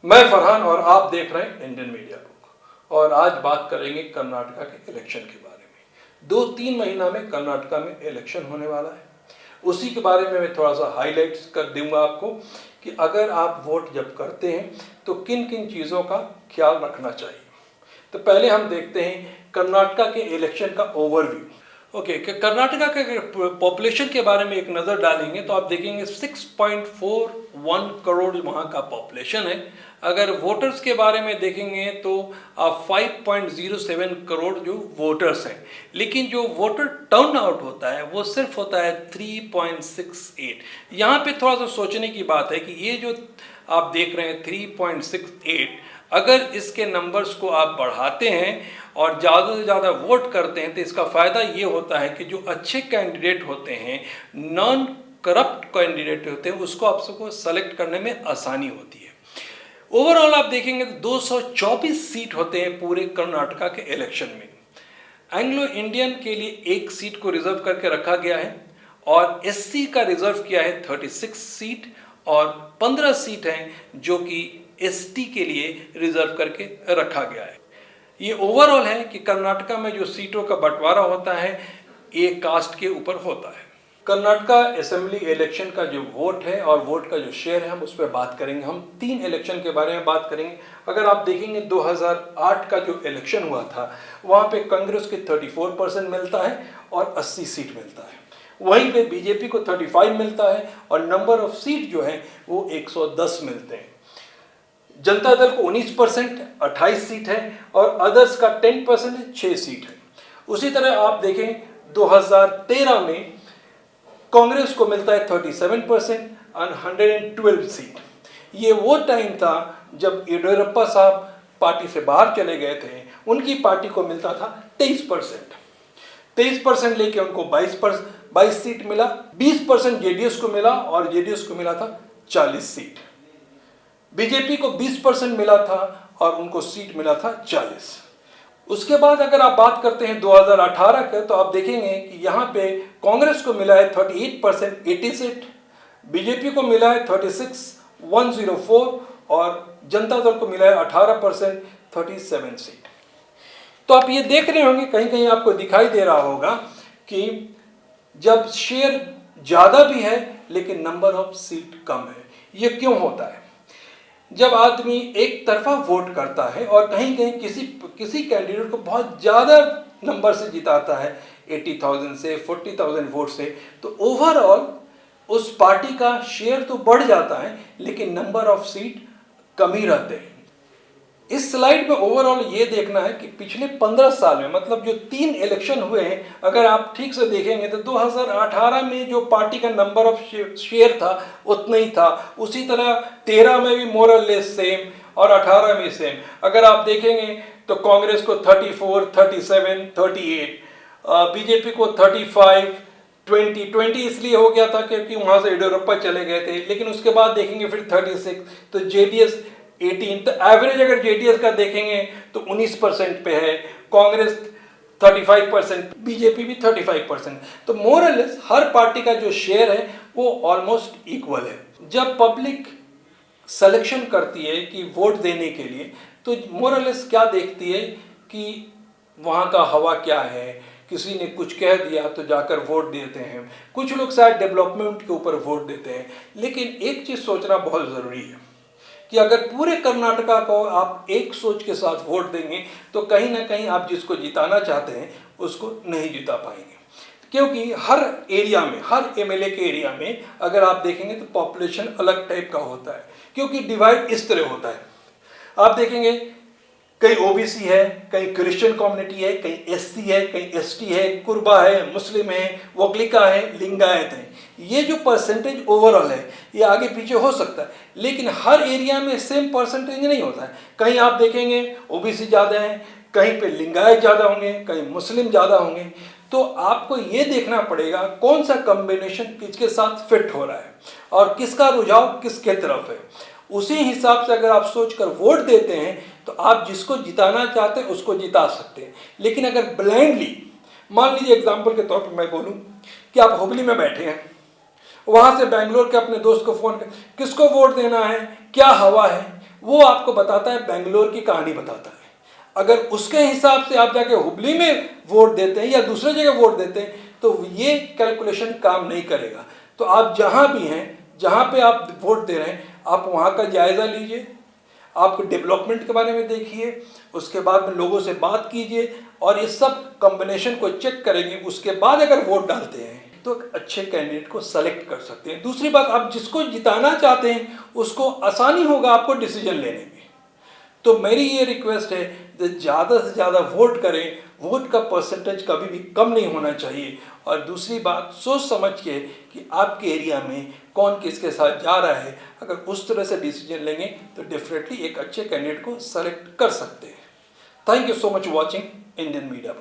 मैं फरहान और आप देख रहे हैं इंडियन मीडिया बुक। और आज बात करेंगे कर्नाटका के इलेक्शन के बारे में। 2-3 महीना में कर्नाटका में इलेक्शन होने वाला है, उसी के बारे में मैं थोड़ा सा हाईलाइट्स कर दूंगा आपको कि अगर आप वोट जब करते हैं तो किन किन चीज़ों का ख्याल रखना चाहिए। तो पहले हम देखते हैं कर्नाटका के इलेक्शन का ओवरव्यू। ओके, कर्नाटका के पॉपुलेशन के बारे में एक नज़र डालेंगे तो आप देखेंगे 6.41 करोड़ वहाँ का पॉपुलेशन है। अगर वोटर्स के बारे में देखेंगे तो आप 5.07 करोड़ जो वोटर्स हैं, लेकिन जो वोटर टर्न आउट होता है वो सिर्फ होता है 3.68। यहाँ पे थोड़ा सा सोचने की बात है कि ये जो आप देख रहे हैं 3.68, अगर इसके नंबर्स को आप बढ़ाते हैं और ज़्यादा से ज़्यादा वोट करते हैं तो इसका फ़ायदा ये होता है कि जो अच्छे कैंडिडेट होते हैं, नॉन करप्ट कैंडिडेट होते हैं, उसको आप सबको सेलेक्ट करने में आसानी होती है। ओवरऑल आप देखेंगे तो 224 सीट होते हैं पूरे कर्नाटका के इलेक्शन में। एंग्लो इंडियन के लिए एक सीट को रिजर्व करके रखा गया है और एससी का रिजर्व किया है 36 सीट और 15 सीट हैं जो कि एसटी के लिए रिजर्व करके रखा गया है। ये ओवरऑल है कि कर्नाटका में जो सीटों का बंटवारा होता है ये कास्ट के ऊपर होता है। कर्नाटका असेंबली इलेक्शन का जो वोट है और वोट का जो शेयर है हम उस पर बात करेंगे। हम 3 इलेक्शन के बारे में बात करेंगे। अगर आप देखेंगे 2008 का जो इलेक्शन हुआ था वहाँ पे कांग्रेस के 34% मिलता है और 80 सीट मिलता है। वहीं पे बीजेपी को 35 मिलता है और नंबर ऑफ सीट जो है वो 110 मिलते हैं। जनता दल को 19% 28 सीट है और अदर्स का 10% है 6 सीट है। उसी तरह आप देखें 2013 में कांग्रेस को मिलता है 37% और 112 सीट। ये वो टाइम था जब येडियुरप्पा साहब पार्टी से बाहर चले गए थे, उनकी पार्टी को मिलता था 23% लेके उनको 22 सीट मिला। 20% जेडीएस को मिला और जेडीएस को मिला था 40 सीट। बीजेपी को 20% मिला था और उनको सीट मिला था 40। उसके बाद अगर आप बात करते हैं 2018 के तो आप देखेंगे कि यहाँ पे कांग्रेस को मिला है 38% 80 सीट, बीजेपी को मिला है 36 104 और जनता दल को मिला है 18% 37 सीट। तो आप ये देख रहे होंगे, कहीं कहीं आपको दिखाई दे रहा होगा कि जब शेयर ज़्यादा भी है लेकिन नंबर ऑफ सीट कम है। ये क्यों होता है? जब आदमी एक तरफा वोट करता है और कहीं कहीं किसी कैंडिडेट को बहुत ज़्यादा नंबर से जिताता है 80,000 से 40,000 वोट से, तो ओवरऑल उस पार्टी का शेयर तो बढ़ जाता है लेकिन नंबर ऑफ सीट कम ही रहते हैं। इस स्लाइड में ओवरऑल ये देखना है कि पिछले 15 साल में, मतलब जो 3 इलेक्शन हुए हैं, अगर आप ठीक से देखेंगे तो 2018 में जो पार्टी का नंबर ऑफ शेयर था उतना ही था। उसी तरह 13 में भी मोरलेस सेम और 18 में सेम। अगर आप देखेंगे तो कांग्रेस को 34, 37, 38, बीजेपी को 35, 20 इसलिए हो गया था क्योंकि वहाँ से येडियुरप्पा चले गए थे, लेकिन उसके बाद देखेंगे फिर 36, तो जेडीएस 18। तो एवरेज अगर जेडीएस का देखेंगे तो 19% पे है, कांग्रेस 35%, बीजेपी भी 35%। तो मोरलेस हर पार्टी का जो शेयर है वो ऑलमोस्ट इक्वल है। जब पब्लिक सिलेक्शन करती है कि वोट देने के लिए तो मोरलेस क्या देखती है कि वहाँ का हवा क्या है, किसी ने कुछ कह दिया तो जाकर वोट देते हैं। कुछ लोग शायद डेवलपमेंट के ऊपर वोट देते हैं, लेकिन एक चीज़ सोचना बहुत ज़रूरी है कि अगर पूरे कर्नाटका को आप एक सोच के साथ वोट देंगे तो कहीं ना कहीं आप जिसको जिताना चाहते हैं उसको नहीं जिता पाएंगे। क्योंकि हर एरिया में, हर एमएलए के एरिया में अगर आप देखेंगे तो पॉपुलेशन अलग टाइप का होता है, क्योंकि डिवाइड इस तरह होता है। आप देखेंगे कहीं ओबीसी है, कहीं क्रिश्चियन कम्युनिटी है, कहीं एससी है, कहीं एसटी है, कुर्बा है, मुस्लिम है, वोगलिका है, लिंगायत है। ये जो परसेंटेज ओवरऑल है ये आगे पीछे हो सकता है, लेकिन हर एरिया में सेम परसेंटेज नहीं होता है। कहीं आप देखेंगे ओबीसी ज़्यादा है, कहीं पे लिंगायत ज़्यादा होंगे, कहीं मुस्लिम ज़्यादा होंगे। तो आपको ये देखना पड़ेगा कौन सा कम्बिनेशन किसके साथ फिट हो रहा है और किसका रुझाव किसके तरफ है। उसी हिसाब से अगर आप सोचकर वोट देते हैं तो आप जिसको जिताना चाहते हैं उसको जिता सकते हैं। लेकिन अगर ब्लाइंडली, मान लीजिए एग्जाम्पल के तौर पर मैं बोलूं कि आप हुबली में बैठे हैं, वहाँ से बेंगलोर के अपने दोस्त को फ़ोन कर किसको वोट देना है, क्या हवा है, वो आपको बताता है, बेंगलोर की कहानी बताता है। अगर उसके हिसाब से आप जाके हुबली में वोट देते हैं या दूसरे जगह वोट देते हैं तो ये कैलकुलेशन काम नहीं करेगा। तो आप जहाँ भी हैं, जहाँ पे आप वोट दे रहे हैं, आप वहाँ का जायज़ा लीजिए, आप डेवलपमेंट के बारे में देखिए, उसके बाद में लोगों से बात कीजिए और ये सब कॉम्बिनेशन को चेक करेंगे। उसके बाद अगर वोट डालते हैं तो एक अच्छे कैंडिडेट को सेलेक्ट कर सकते हैं। दूसरी बात, आप जिसको जिताना चाहते हैं उसको आसानी होगा आपको डिसीजन लेने में। तो मेरी ये रिक्वेस्ट है कि ज़्यादा से ज़्यादा वोट करें, वोट का परसेंटेज कभी भी कम नहीं होना चाहिए। और दूसरी बात, सोच समझ के कि आपके एरिया में कौन किसके साथ जा रहा है, अगर उस तरह से डिसीजन लेंगे तो डेफिनेटली एक अच्छे कैंडिडेट को सेलेक्ट कर सकते हैं। Thank you so much watching Indian media.